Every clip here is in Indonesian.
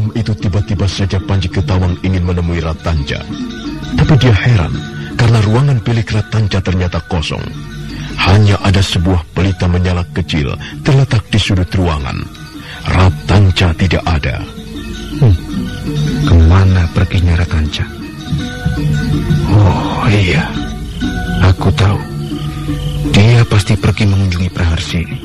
malam itu tiba-tiba saja Panji Ketawang ingin menemui Ratanja. Tapi dia heran karena ruangan bilik Ratanja ternyata kosong. Hanya ada sebuah pelita menyala kecil terletak di sudut ruangan. Ratanja tidak ada. Kemana perginya Ratanja? Oh iya, aku tahu. Dia pasti pergi mengunjungi Praharsini.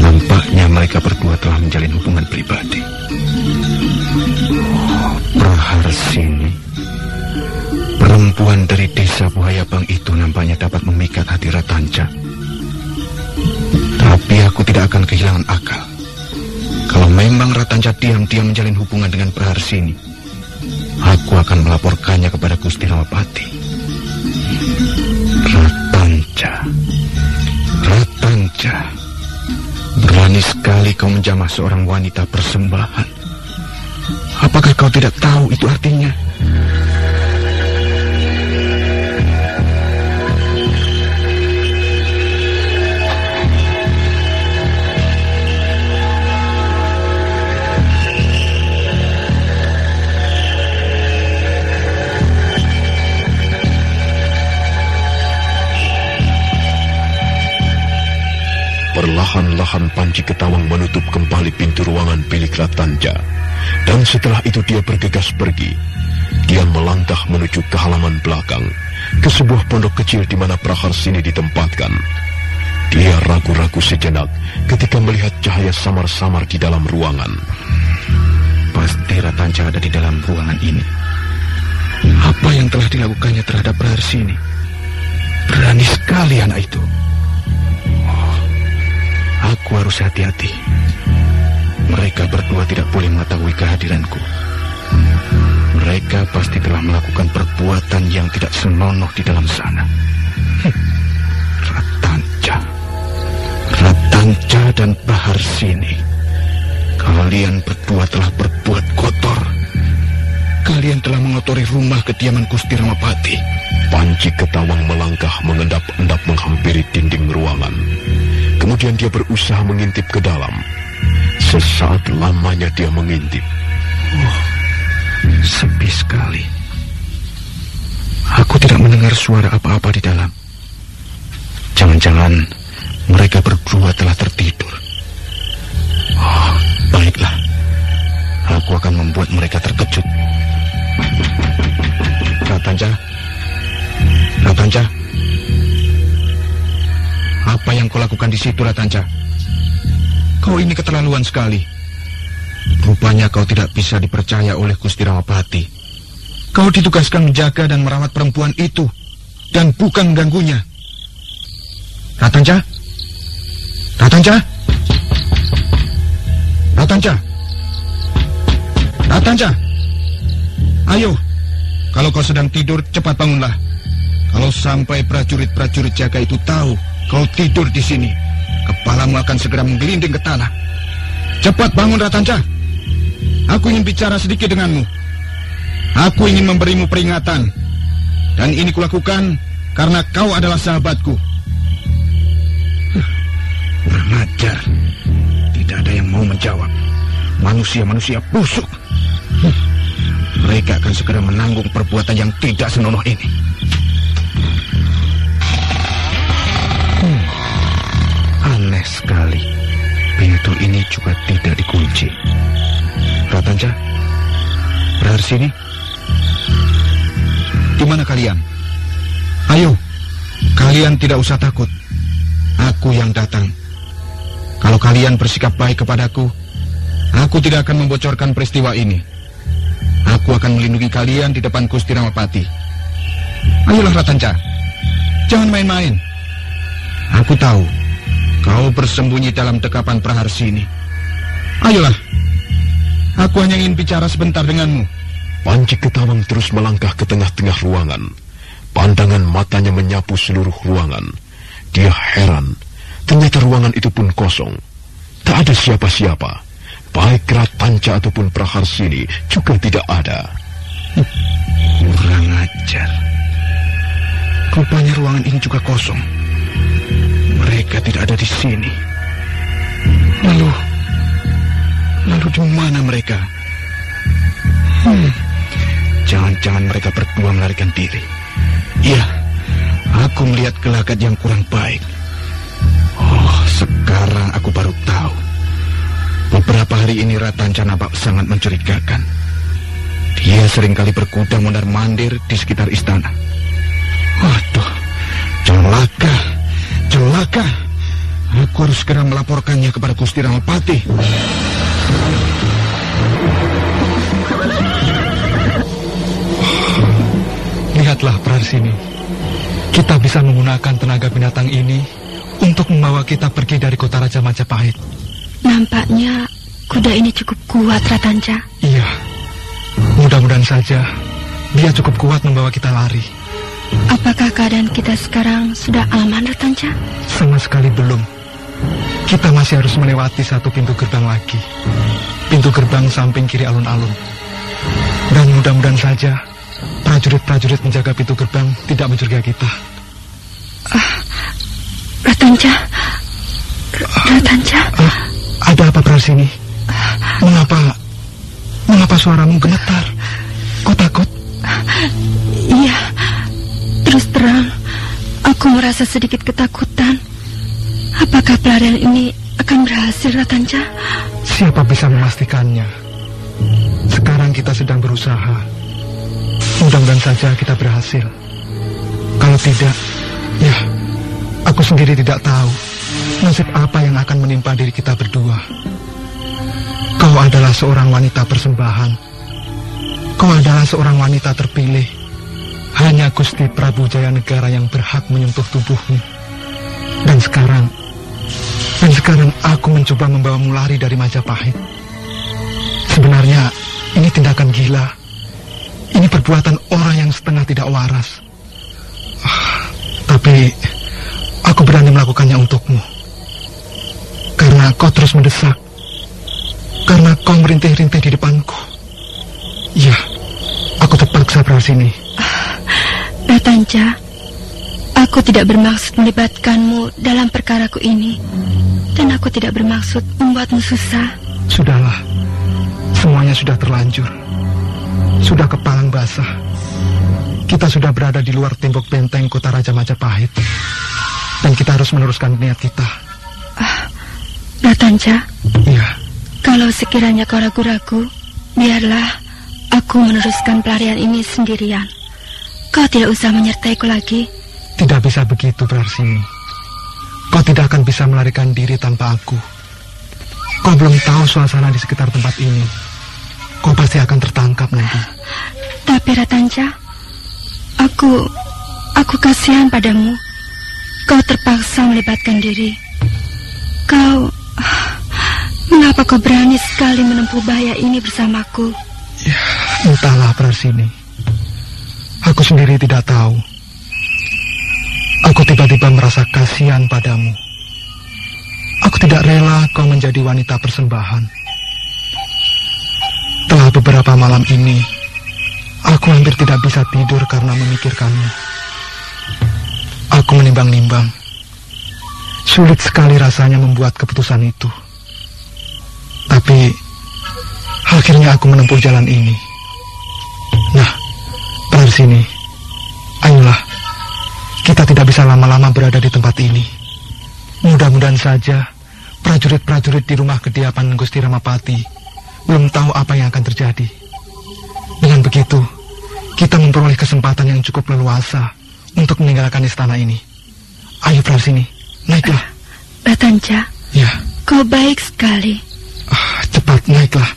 Nampaknya mereka berdua telah menjalin hubungan pribadi. Praharsini, perempuan dari desa Buhayabang itu nampaknya dapat memikat hati Ratanja. Tapi aku tidak akan kehilangan akal. Kalau memang Ratanja diam-diam menjalin hubungan dengan Praharsini, aku akan melaporkannya kepada Gusti Ramapati. Ratanja, berani sekali kau menjamah seorang wanita persembahan. Apakah kau tidak tahu itu artinya? Perlahan-lahan Panji Ketawang menutup kembali pintu ruangan bilik Ratanja. Dan setelah itu dia bergegas pergi. Dia melangkah menuju ke halaman belakang, ke sebuah pondok kecil di mana Praharsini ditempatkan. Dia ragu-ragu sejenak ketika melihat cahaya samar-samar di dalam ruangan. Pasti Ratanja ada di dalam ruangan ini. Apa yang telah dilakukannya terhadap Praharsini? Berani sekali anak itu. Aku harus hati-hati. Mereka berdua tidak boleh mengetahui kehadiranku. Mereka pasti telah melakukan perbuatan yang tidak senonoh di dalam sana. Ratanja dan Praharsini, kalian berdua telah berbuat kotor. Kalian telah mengotori rumah kediaman Gusti Ramapati. Panji Ketawang melangkah mengendap-endap menghampiri dinding ruangan. Kemudian dia berusaha mengintip ke dalam. Sesaat lamanya dia mengintip. Sepi sekali. Aku tidak mendengar suara apa-apa di dalam. Jangan-jangan mereka berdua telah tertidur. Baiklah. Aku akan membuat mereka terkejut. Ratanja. Apa yang kau lakukan di situ, Ratanja? Kau ini keterlaluan sekali. Rupanya kau tidak bisa dipercaya oleh Gusti Ramapati. Kau ditugaskan menjaga dan merawat perempuan itu, dan bukan mengganggunya. Ratanja? Ayo, kalau kau sedang tidur, cepat bangunlah. Kalau sampai prajurit-prajurit jaga itu tahu kau tidur di sini, kepalamu akan segera menggelinding ke tanah. Cepat bangun, Ratanja. Aku ingin bicara sedikit denganmu. Aku ingin memberimu peringatan. Dan ini kulakukan karena kau adalah sahabatku. Kurang ajar. Tidak ada yang mau menjawab. Manusia-manusia busuk. Mereka akan segera menanggung perbuatan yang tidak senonoh ini. Aneh sekali. Pintu ini juga tidak dikunci. Ratanja, Praharsini, di mana kalian? Ayo, kalian tidak usah takut. Aku yang datang. Kalau kalian bersikap baik kepadaku, aku tidak akan membocorkan peristiwa ini. Aku akan melindungi kalian di depan Gusti Ramapati. Ayolah, Ratanja, jangan main-main. Aku tahu kau bersembunyi dalam dekapan Praharsini. Ayolah, aku hanya ingin bicara sebentar denganmu. Panji Ketawang terus melangkah ke tengah-tengah ruangan. Pandangan matanya menyapu seluruh ruangan. Dia heran, ternyata ruangan itu pun kosong. Tak ada siapa-siapa. Baik Ratanja ataupun Praharsini juga tidak ada. Kurang ajar. Rupanya ruangan ini juga kosong. Mereka tidak ada di sini. Lalu di mana mereka? Jangan-jangan mereka berdua melarikan diri. Iya, aku melihat gelagat yang kurang baik. Oh, sekarang aku baru tahu. Beberapa hari ini Ratanca nampak sangat mencurigakan. Dia seringkali berkuda mondar-mandir di sekitar istana. Waduh, celaka, celaka. Aku harus segera melaporkannya kepada Gusti Ramapati. Lihatlah Praharsini, kita bisa menggunakan tenaga binatang ini untuk membawa kita pergi dari kota Raja Majapahit. Nampaknya kuda ini cukup kuat, Ratanca. Iya, mudah-mudahan saja dia cukup kuat membawa kita lari. Apakah keadaan kita sekarang sudah aman, Ratanca? Sama sekali belum. Kita masih harus melewati satu pintu gerbang lagi. Pintu gerbang samping kiri alun-alun. Dan mudah-mudahan saja prajurit-prajurit menjaga pintu gerbang tidak mencurigai kita. Ratanca. Ratanca. Ada apa Praharsini? Mengapa suaramu gemetar? Kau takut? Iya. Terus terang, aku merasa sedikit ketakutan. Apakah pelarian ini akan berhasil, Ratanca? Siapa bisa memastikannya? Sekarang kita sedang berusaha. Mudah-mudahan saja kita berhasil. Kalau tidak, ya, aku sendiri tidak tahu nasib apa yang akan menimpa diri kita berdua. Kau adalah seorang wanita persembahan. Kau adalah seorang wanita terpilih. Hanya Gusti Prabu Jayanegara yang berhak menyentuh tubuhmu. Dan sekarang aku mencoba membawamu lari dari Majapahit. Sebenarnya ini tindakan gila. Ini perbuatan orang yang setengah tidak waras. Tapi aku berani melakukannya untukmu. Karena kau terus mendesak. Karena kau merintih-rintih di depanku. Ya, aku terpaksa Praharsini. Ratanca, aku tidak bermaksud melibatkanmu dalam perkaraku ini. Dan aku tidak bermaksud membuatmu susah. Sudahlah, semuanya sudah terlanjur. Sudah kepalang basah. Kita sudah berada di luar tembok benteng kota Raja Majapahit. Dan kita harus meneruskan niat kita. Ratanca. Iya. Kalau sekiranya kau ragu-ragu, biarlah aku meneruskan pelarian ini sendirian. Kau tidak usah menyertaiku lagi. Tidak bisa begitu, Praharsini. Kau tidak akan bisa melarikan diri tanpa aku. Kau belum tahu suasana di sekitar tempat ini. Kau pasti akan tertangkap nanti. Tapi Ratanca, aku kasihan padamu. Kau terpaksa melibatkan diri. Mengapa kau berani sekali menempuh bahaya ini bersamaku? Ya, entahlah Praharsini. Aku sendiri tidak tahu. Aku tiba-tiba merasa kasihan padamu. Aku tidak rela kau menjadi wanita persembahan. Telah beberapa malam ini, aku hampir tidak bisa tidur karena memikirkanmu. Aku menimbang-nimbang. Sulit sekali rasanya membuat keputusan itu. Tapi, akhirnya aku menempuh jalan ini. Nah, Praharsini, ayolah. Kita tidak bisa lama-lama berada di tempat ini. Mudah-mudahan saja prajurit-prajurit di rumah kediaman Gusti Ramapati belum tahu apa yang akan terjadi. Dengan begitu, kita memperoleh kesempatan yang cukup leluasa untuk meninggalkan istana ini. Ayo Praharsini, naiklah. Ratanca, ya. Kau baik sekali. Cepat naiklah.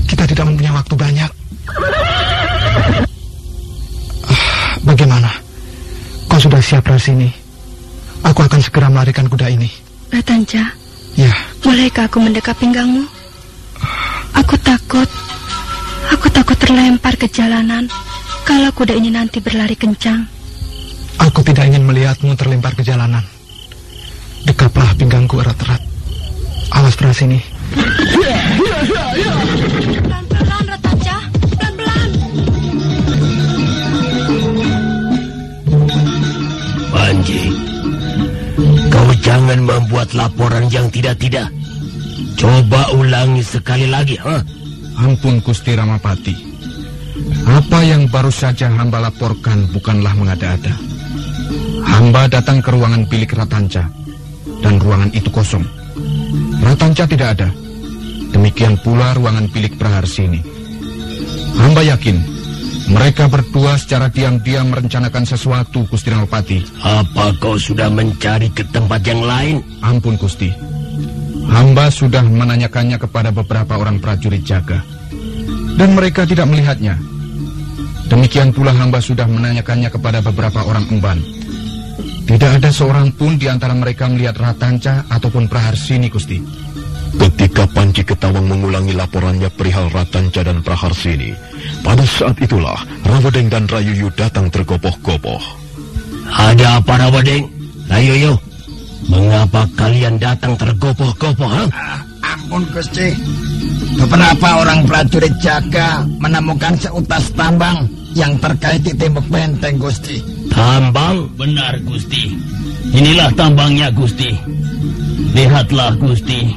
Kita tidak mempunyai waktu banyak. Bagaimana? Kau sudah siap Praharsini? Aku akan segera melarikan kuda ini. Ratanca, ya. Bolehkah aku mendekap pinggangmu? Aku takut terlempar ke jalanan kalau kuda ini nanti berlari kencang. Aku tidak ingin melihatmu terlempar ke jalanan. Dekaplah pinggangku erat-erat. Awas Praharsini. Pelan-pelan Ratanca, pelan-pelan. Panji, kau jangan membuat laporan yang tidak-tidak. Coba ulangi sekali lagi, Ampun Gusti Ramapati. Apa yang baru saja hamba laporkan bukanlah mengada-ada. Hamba datang ke ruangan bilik Ratanca, dan ruangan itu kosong. Ratanca tidak ada. Demikian pula ruangan bilik Praharsini. Hamba yakin mereka berdua secara diam-diam merencanakan sesuatu, Gusti Ramapati. Apa kau sudah mencari ke tempat yang lain? Ampun Gusti. Hamba sudah menanyakannya kepada beberapa orang prajurit jaga, dan mereka tidak melihatnya. Demikian pula hamba sudah menanyakannya kepada beberapa orang emban. Tidak ada seorang pun di antara mereka melihat Ratanca ataupun Praharsini, Gusti. Ketika Panji Ketawang mengulangi laporannya perihal Ratanca dan Praharsini, pada saat itulah Rawadeng dan Rayuyu datang tergopoh-gopoh. Ada apa Rawadeng? Rayuyu, mengapa kalian datang tergopoh-gopoh? Ampun Gusti, beberapa orang prajurit jaga menemukan seutas tambang yang terkait di tembok benteng, Gusti. Tambang? Benar, Gusti. Inilah tambangnya, Gusti. Lihatlah, Gusti.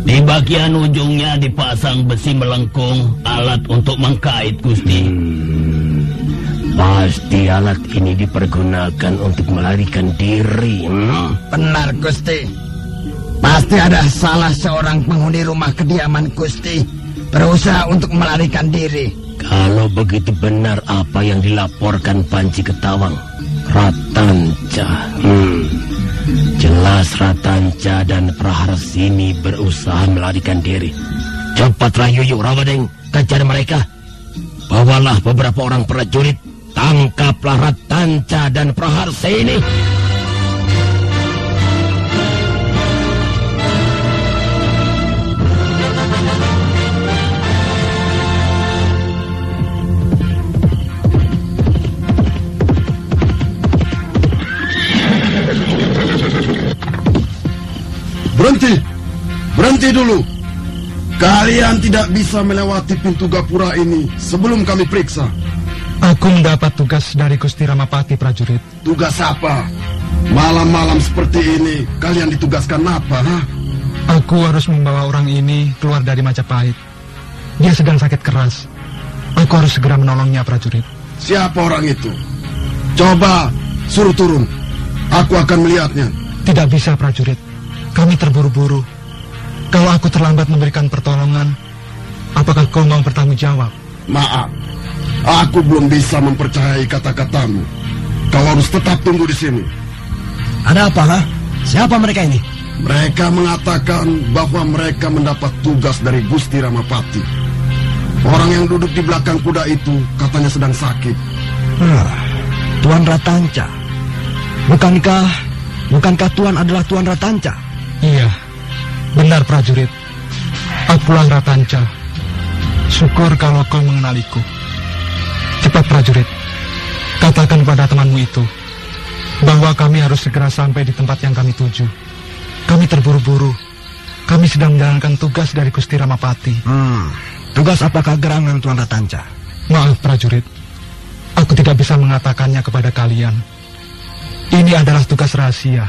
Di bagian ujungnya dipasang besi melengkung, alat untuk mengkait, Gusti. Pasti alat ini dipergunakan untuk melarikan diri. Benar, Gusti. Pasti ada salah seorang penghuni rumah kediaman Gusti berusaha untuk melarikan diri. Kalau begitu benar apa yang dilaporkan Panji Ketawang, Ratanca. Jelas Ratanca dan Praharsini berusaha melarikan diri. Cepat Rayuyu, Rawadeng, kejar mereka. Bawalah beberapa orang prajurit, tangkaplah Ratanca dan Praharsini. Berhenti dulu. Kalian tidak bisa melewati pintu gapura ini sebelum kami periksa. Aku mendapat tugas dari Gusti Ramapati, prajurit. Tugas apa? Malam-malam seperti ini kalian ditugaskan apa? Aku harus membawa orang ini keluar dari Majapahit. Dia sedang sakit keras. Aku harus segera menolongnya, prajurit. Siapa orang itu? Coba suruh turun. Aku akan melihatnya. Tidak bisa, prajurit. Kami terburu-buru. Kalau aku terlambat memberikan pertolongan, apakah kau mau bertanggung jawab? Maaf, aku belum bisa mempercayai kata-katamu. Kau harus tetap tunggu di sini. Ada apa, ha? Siapa mereka ini? Mereka mengatakan bahwa mereka mendapat tugas dari Gusti Ramapati. Orang yang duduk di belakang kuda itu katanya sedang sakit. Tuan Ratanca. Bukankah Tuan adalah Tuan Ratanca? Iya, benar prajurit. Akulah Ratanca. Syukur kalau kau mengenaliku. Cepat prajurit, katakan pada temanmu itu bahwa kami harus segera sampai di tempat yang kami tuju. Kami terburu-buru. Kami sedang menjalankan tugas dari Gusti Ramapati. Tugas apakah gerangan Tuan Ratanca? Maaf prajurit, aku tidak bisa mengatakannya kepada kalian. Ini adalah tugas rahasia.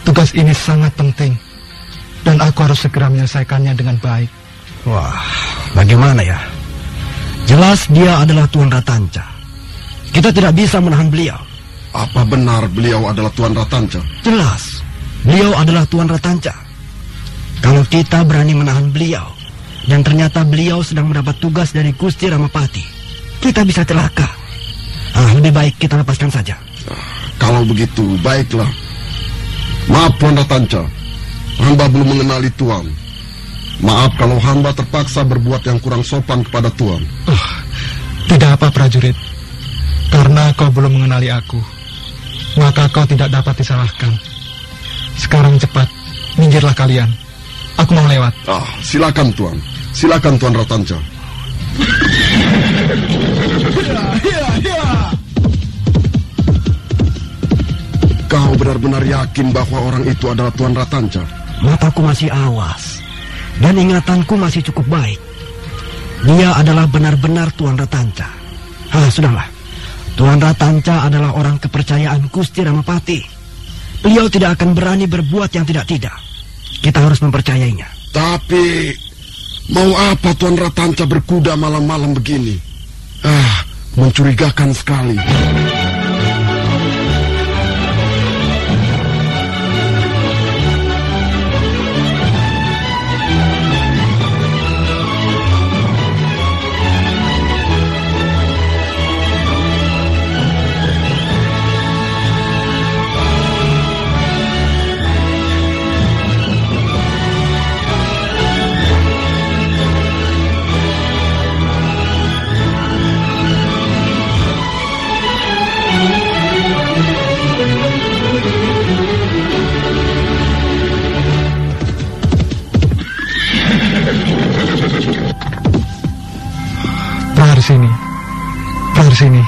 Tugas ini sangat penting, dan aku harus segera menyelesaikannya dengan baik. Wah, bagaimana ya? Jelas dia adalah Tuan Ratanca. Kita tidak bisa menahan beliau. Apa benar beliau adalah Tuan Ratanca? Jelas, beliau adalah Tuan Ratanca. Kalau kita berani menahan beliau, dan ternyata beliau sedang mendapat tugas dari Gusti Ramapati, kita bisa celaka. Lebih baik kita lepaskan saja. Kalau begitu, baiklah. Maaf Tuan Ratanca, hamba belum mengenali Tuan. Maaf kalau hamba terpaksa berbuat yang kurang sopan kepada Tuan. Tidak apa prajurit. Karena kau belum mengenali aku, maka kau tidak dapat disalahkan. Sekarang cepat, minggirlah kalian. Aku mau lewat. Silakan Tuan. Silakan Tuan Ratanca. Kau benar-benar yakin bahwa orang itu adalah Tuan Ratanca? Mataku masih awas, dan ingatanku masih cukup baik. Dia adalah benar-benar Tuan Ratanca. Sudahlah. Tuan Ratanca adalah orang kepercayaan Gusti Ramapati. Beliau tidak akan berani berbuat yang tidak-tidak. Kita harus mempercayainya. Tapi mau apa Tuan Ratanca berkuda malam-malam begini? Mencurigakan sekali. Sini.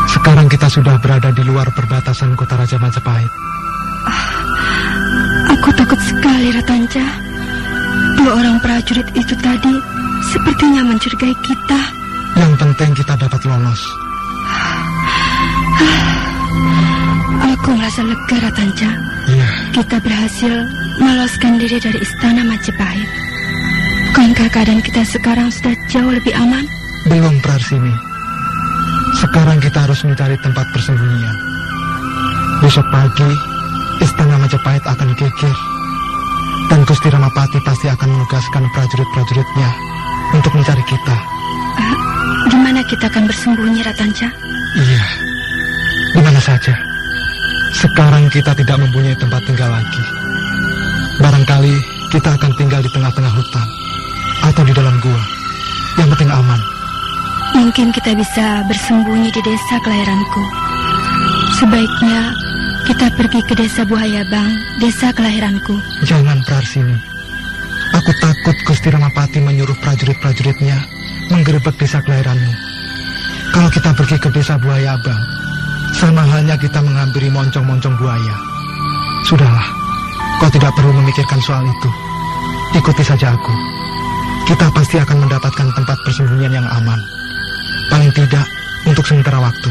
Sekarang kita sudah berada di luar perbatasan kota Raja Majapahit. Aku takut sekali, Ratanca. 2 orang prajurit itu tadi sepertinya mencurigai kita. Yang penting kita dapat lolos. Aku merasa lega, Ratanca. Iya. Kita berhasil meloloskan diri dari istana Majapahit. Bukankah keadaan kita sekarang sudah jauh lebih aman? Belum, Prarsini. Sekarang kita harus mencari tempat persembunyian. Besok pagi, istana Majapahit akan geger. Dan Gusti Ramapati pasti akan menugaskan prajurit-prajuritnya untuk mencari kita. Di mana kita akan bersembunyi, Ratanca? Iya, di mana saja. Sekarang kita tidak mempunyai tempat tinggal lagi. Barangkali kita akan tinggal di tengah-tengah hutan atau di dalam gua. Yang penting aman. Mungkin kita bisa bersembunyi di desa kelahiranku. Sebaiknya kita pergi ke desa Buayabang, desa kelahiranku. Jangan, Prarsini. Aku takut Gusti Ramapati menyuruh prajurit-prajuritnya menggerebek desa kelahiranmu. Kalau kita pergi ke desa Buayabang, sama halnya kita menghampiri moncong-moncong buaya. Sudahlah, kau tidak perlu memikirkan soal itu. Ikuti saja aku. Kita pasti akan mendapatkan tempat persembunyian yang aman. Paling tidak untuk sementara waktu.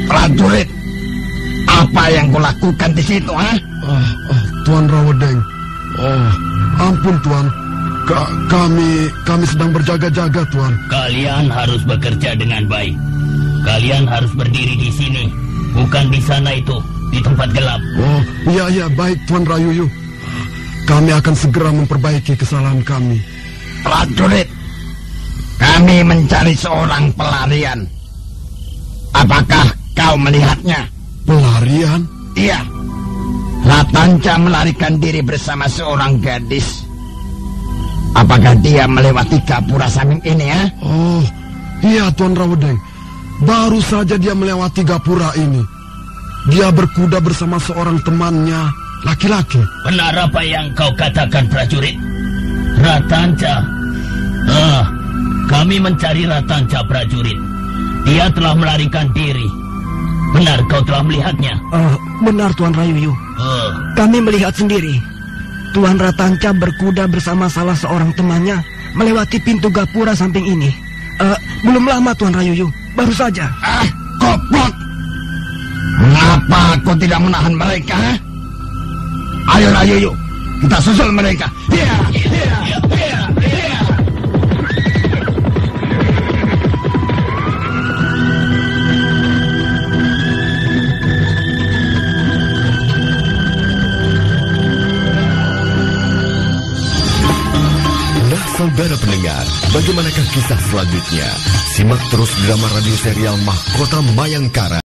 Prajurit, apa yang kau lakukan di situ, ha? Tuan Rawedeng. Ampun Tuan. Kami sedang berjaga-jaga, Tuan. Kalian harus bekerja dengan baik. Kalian harus berdiri di sini, bukan di sana itu, di tempat gelap. Iya, baik Tuan Rayuyu. Kami akan segera memperbaiki kesalahan kami. Prajurit, kami mencari seorang pelarian. Apakah kau melihatnya? Pelarian? Iya. Ratanca melarikan diri bersama seorang gadis. Apakah dia melewati gapura samping ini, ya? Iya Tuan Rawedeng. Baru saja dia melewati gapura ini. Dia berkuda bersama seorang temannya, laki-laki. Benar apa yang kau katakan, prajurit? Ratanca. Kami mencari Ratanca, prajurit. Dia telah melarikan diri. Benar kau telah melihatnya? Benar Tuan Rayuyu. Kami melihat sendiri. Tuan Ratanca berkuda bersama salah seorang temannya melewati pintu gapura samping ini. Belum lama Tuan Rayuyu, baru saja. Goblok! Mengapa kau tidak menahan mereka? Ayo Rayuyu, kita susul mereka. Saudara pendengar, bagaimanakah kisah selanjutnya? Simak terus drama radio serial Mahkota Mayangkara.